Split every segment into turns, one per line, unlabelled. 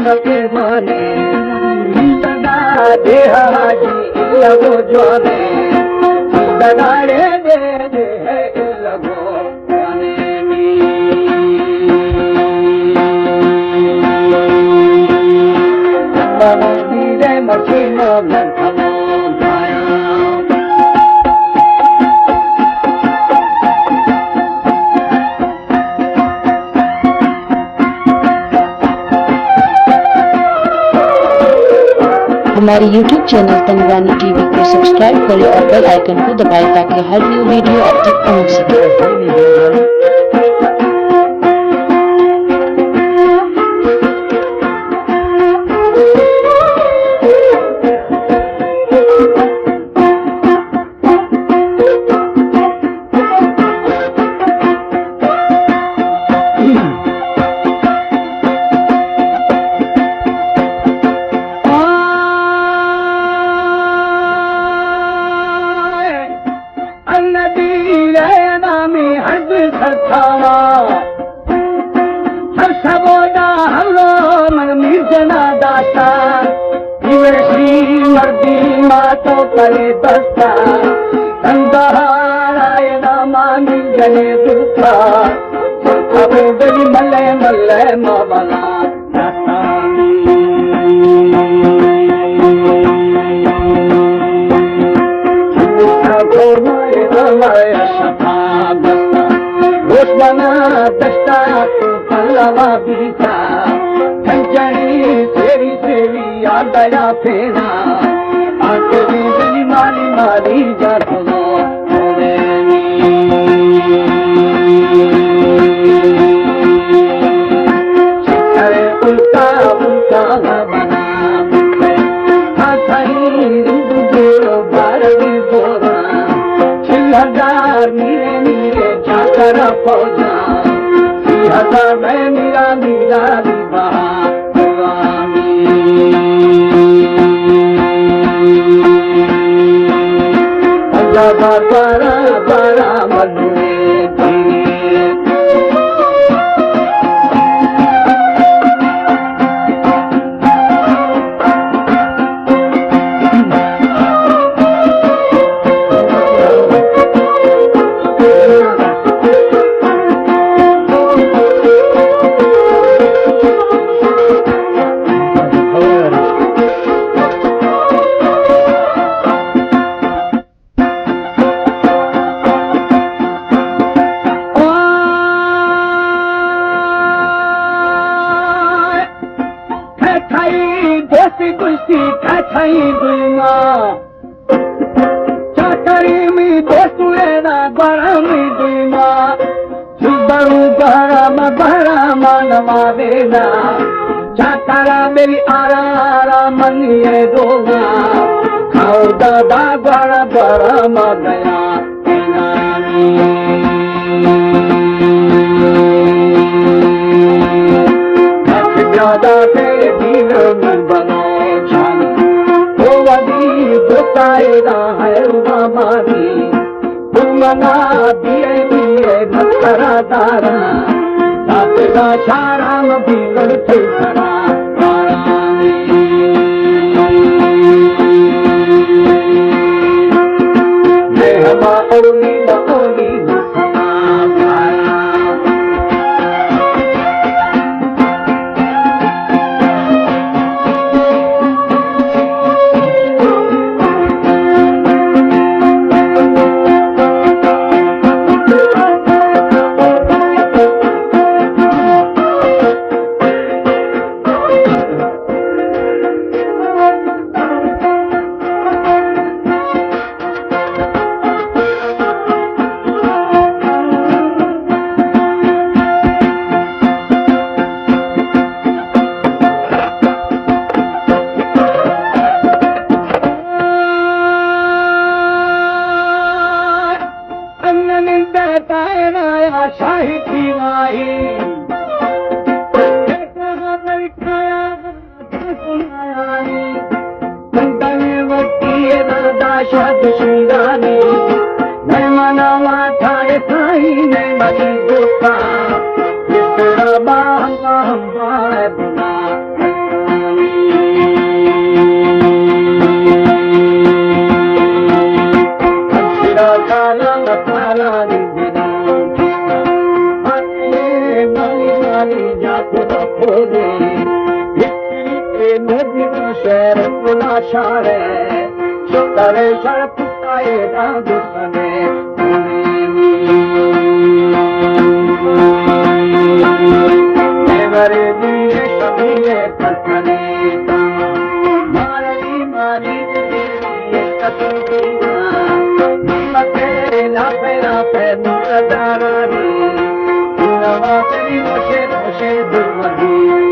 के माने सदा देहाजी लगो जाने सदारे दे दे लगो जाने नी रे मशीनो में
हमारे YouTube चैनल तंगवानी टीवी को सब्सक्राइब करें और बेल आइकन को दबाएं ताकि हर न्यू वीडियो आप तक पहुंच सके। करे दस्ता संधारायण मानी जने दुखा अब गली मल्ले मल्ले मावला बना दस्ता पल्लवा बीता कंचनी सेरी सेरी आ गया फेना माली माली जातो उल्टा उल्टा बना भारती बोरा छिल्लादार नीरे नीरे जाकर पौधा मैं मीरा मीरा बहा बड़ा बड़ा मधुरे चाकरी में दोस्तुएना गरम दुमा सुबरू गरम नवा देना चाकरा मेरी आरा मनिए दोगा खाओ दादा गरम गया ज्यादा तेरे दिन में बनो बताएगा है मानी तुमना दिए दिए नकरा दारा सातरा शाराम बिगड़ते खरा देहमा ओली न ओली न शाही थी आई शाद शिंगानी मैं मनावा ठाए साई ने मनी दोस्ता हम बुना
share Sundare Sharaputaye Dusane Evare Diye Shabiye Patane Mari Mari Diye Katina Nimate Lape Lape Nuradarani Nuravatari Moshe Moshe Durmadi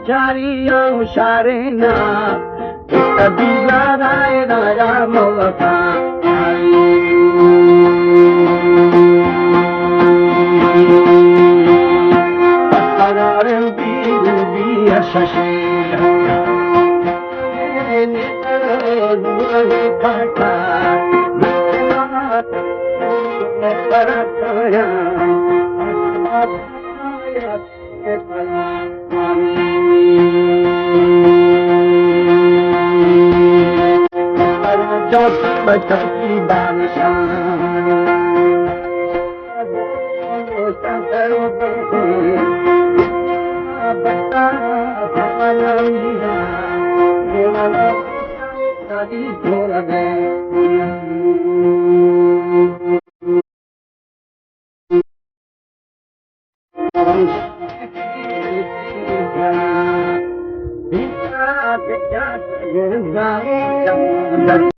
Chari Sharena Kabila Raya Molaka Pararam Bibi Shashi Kata Parataya Bachati Banishan Bata